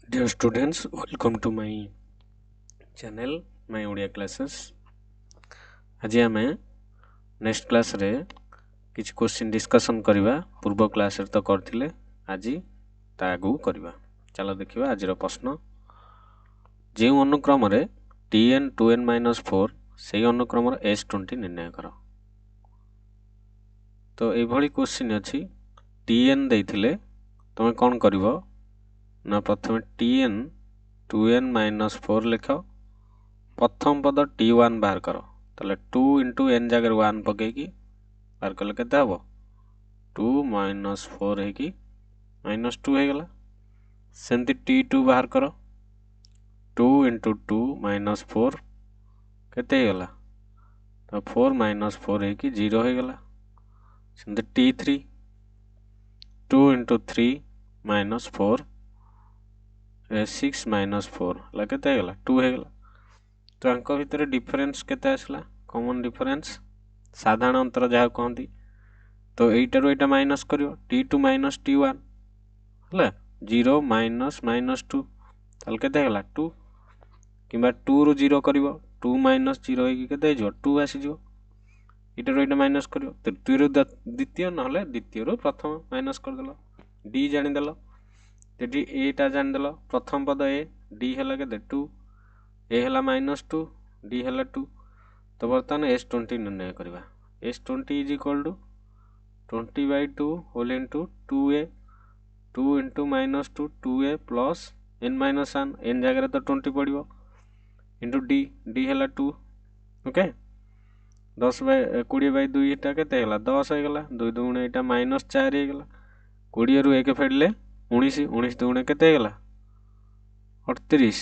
Dear students, welcome to my channel, my Odia classes. आज आम next class रे किछ क्वेश्चन डिस्कशन करवा पूर्व क्लास रे तो करथिले आज ता आगु करवा चलो देखिबा आज रो प्रश्न जे अनुक्रम रे tn 2n-4 सेही अनुक्रम रे s20 निर्णय करो। तो ए भली क्वेश्चन अछि tn देथिले तमे कोन करबो ना प्रथम tn 2n-4 लिख प्रथम पद t1 बाहर कर ताले 2 इंटू n जगह 1 पकईकी बाहर कले केते हबो 2 - 4 है कि -2 है गला सेंती t2 बाहर कर 2 इंटू 2 - 4 केते है गला तो 4 - 4 है कि 0 है गला सेंती t3 2 इंटू 3 - 4 6 - 4 ला केते है गला 2 है गला तो अंक भितर डिफरेंस केते आसला कॉमन डिफरेंस साधारण अंतर जहाँ कहती तो एटारू एटा माइनस करियो t2 - t1 हला 0 - -2 ताल केते हला 2 किबा 2 रु 0 करियो 2 - 0 है कि केते जो 2 आसी जो एटारू एटा माइनस करियो तृतीय रु द्वितीय नहले द्वितीय रु प्रथम माइनस कर देलो d जानि देलो तेटी एटा जानि देलो प्रथम पद a d हला केते 2 ए हला -2 d हला 2 तो बर्तमान s20 निर्णय करवा s20 is equal to 20/2 whole into 2a 2 into -2 2a plus n - 1 n जगह तो 20 पड़ो इंटू d हला 2 ओके 10/20/2 इटा केते हला 10 है गला 2 दुगुणे इटा -4 है गला 20 रु 1 फेडले 19 19 दुगुणे केते हला 38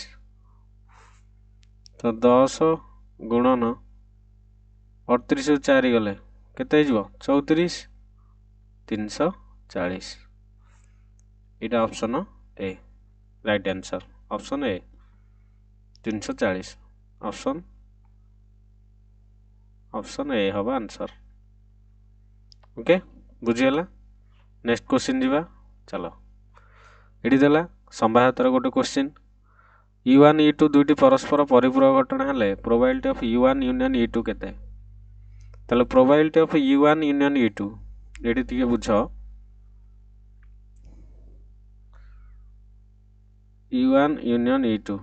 तो 10 गुणन 38 रु 4 गले केते हिजबो 34 340 इटा option A right answer option A 340 option A हवा आंसर ओके बुझीगला नेक्स्ट क्वेश्चन जीवा चलो एडी देला संभाव्यतार गोटे क्वेश्चन u1 u2 दुईटी परस्पर परिपूरक घटना हेले probability of u1 union u2 केते ताले probability of u1 union u2 एडी तिके बुझ u1 union u2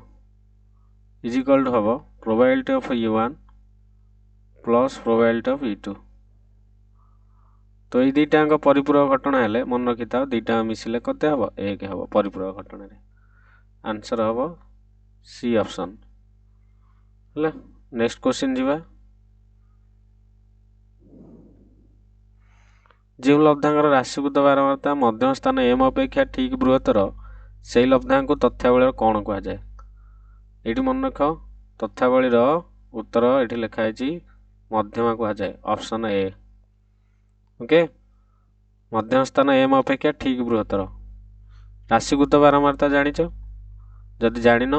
is equal to हबो probability of u1 plus probability of u2 तो ये दुईटाक परिपूरक घटना हेले मन रखि था दुईटा मिसिले कते हबो 1 हबो परिपूरक घटना रे आंसर हबो सी ऑप्शन हेले नेक्स्ट क्वेश्चन जीवा जो लब्धांकर राशिभूत बारंबारता मध्यम स्थान m अपेक्षा ठीक बृहत्तर से लब्धांक तथ्यावली कौन कह जाए ये मन रख तथ्यावली उत्तर ये लिखाई मध्यमा कह जाए ऑप्शन ए ओके मध्यम स्थान m अपेक्षा ठीक बृहत्तर राशिभूत बारंबारता जानिच जदि जानिन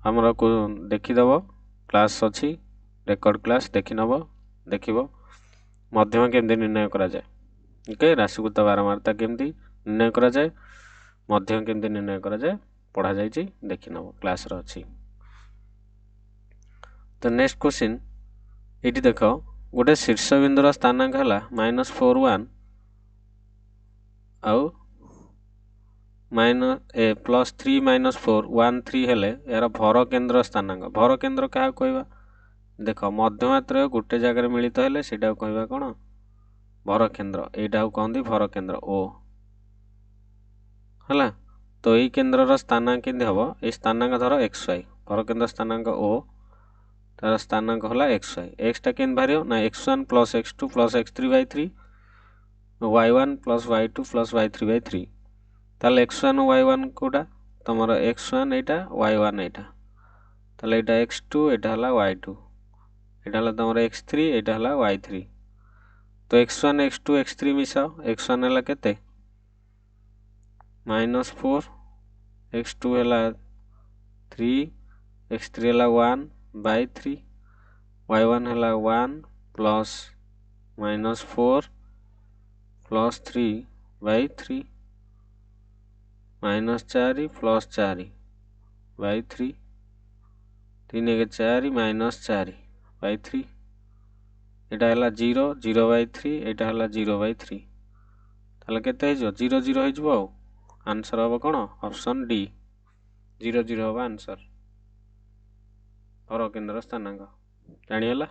आमर को देखिदेव क्लास अच्छी रेकर्ड क्लास देखिनब देखिब मध्यमा केमती निर्णय करा जाए ओके राशिभूत बारंबारता केमती निर्णय करा जाए मध्यमा केमती निर्णय करा जाए पढ़ा जाइए देखिनब क्लास रे अच्छी तो नेक्स्ट क्वेश्चन ये देख गोटे शीर्ष बिंदुर स्थानांक है -41 आउ +3 - 4 1 3 हेले यार भर केन्द्र स्थानांक भर केन्द्र क्या कहवा देख मध्यमात्र गोटे जगह मिलित हेले सेटा कहवा कौन भर केन्द्र यहाँ कहते भर केन्द्र ओ है तो यही केन्द्र स्थानांक केमती हम ये स्थानांक धर xy भर केन्द्र स्थानांक ओ तार स्थानांक है xy एक्सटा के बाहर ना x1 + x2 + x3/3 y1 + y2 + y3/3 ताले x1 y1 कोटा तुम x1 एटा y1 एटा ताले एटा x2 एटा हला y2 एटा हला तुम x3 एटा हला y3 तो x1 x2 x3 मिसाओ x1 हला केते -4 x2 हला 3 x3 हला 1/3 y1 हला 1 प्लस -4 + 3/3 -4 + 4 बाई 3 3 1 4 -4 बाई 3 एटा हला 0 0/3 एटा हला 0/3 ताले केते हो 0 0 हो आ आंसर हम कौन ऑप्शन डी 0 0 हम आंसर पर केंद्र स्थानांक जानिगला।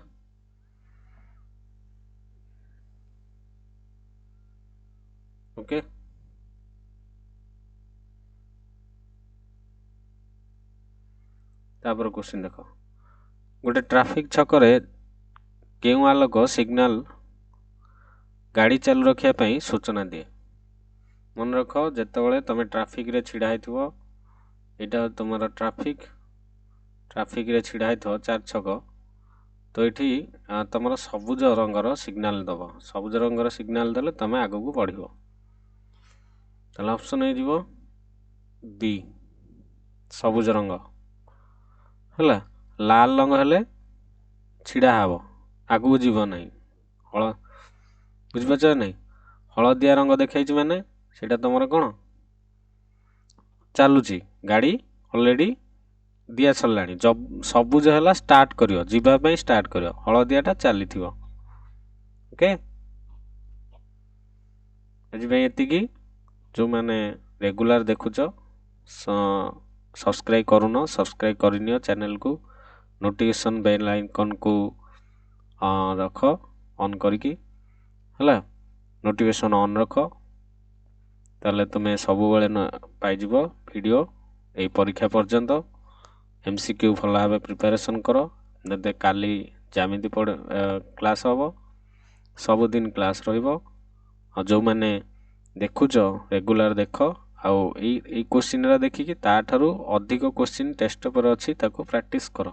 ओके तापर क्वेश्चन देख गोटे ट्रैफिक छकरे केउ आलोक सिग्नल गाड़ी चालू रखा सूचना दिए मन रख जितेबाला तुम ट्रैफिक रे छिड़ा होइथिबो एटा तुम ट्रैफिक रे छिड़ा होइथिबो 4 छक तो ये तुम सबुज रंगर सिग्नल दब सबुज रंगर सिग्नल देले तुम आगू को बढ़िबो ताले ऑप्शन हो बी सबुज रंग है लाल रंग हेले छिड़ा हब आगू जीव ना हल बुझिपाच ना हलदिया रंग देखी माने सेटा तुम कौन चलुची गाड़ी ऑलरेडी दिया सरला जब सबुज है स्टार्ट करियो जीवाई स्टार्ट करियो हलदियाटा चली ओके एति जो मैंने रेगुलर देखुच सब्सक्राइब करून सब्सक्राइब करनियो चैनल को नोटिफिकेशन बेल आइकन को रख ऑन करिकी हला नोटिफिकेशन ऑन रख ताले तुम्हें सब बेले पाइजिब वीडियो यही परीक्षा पर्यंत एमसीक्यू भल भाव प्रिपेरेसन कर दे काली जामिति पढ़ क्लास हम सबुदिन क्लास रही जो मैंने देखुच रेगुलर देख आउ क्वेश्चन देखिकी ताठारू अधिक क्वेश्चन टेस्ट पर अच्छी ताको प्रैक्टिस कर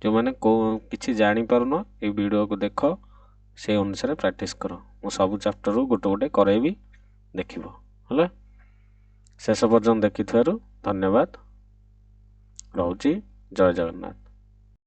जो मैंने किसी जानी पारुन ये वीडियो को देख से अनुसार प्रैक्टिस कर मु सब चैप्टर गोटे गोटे करेबी देखिबो हला शेष पर्यंत देखि धन्यवाद रहुची जय जगन्नाथ।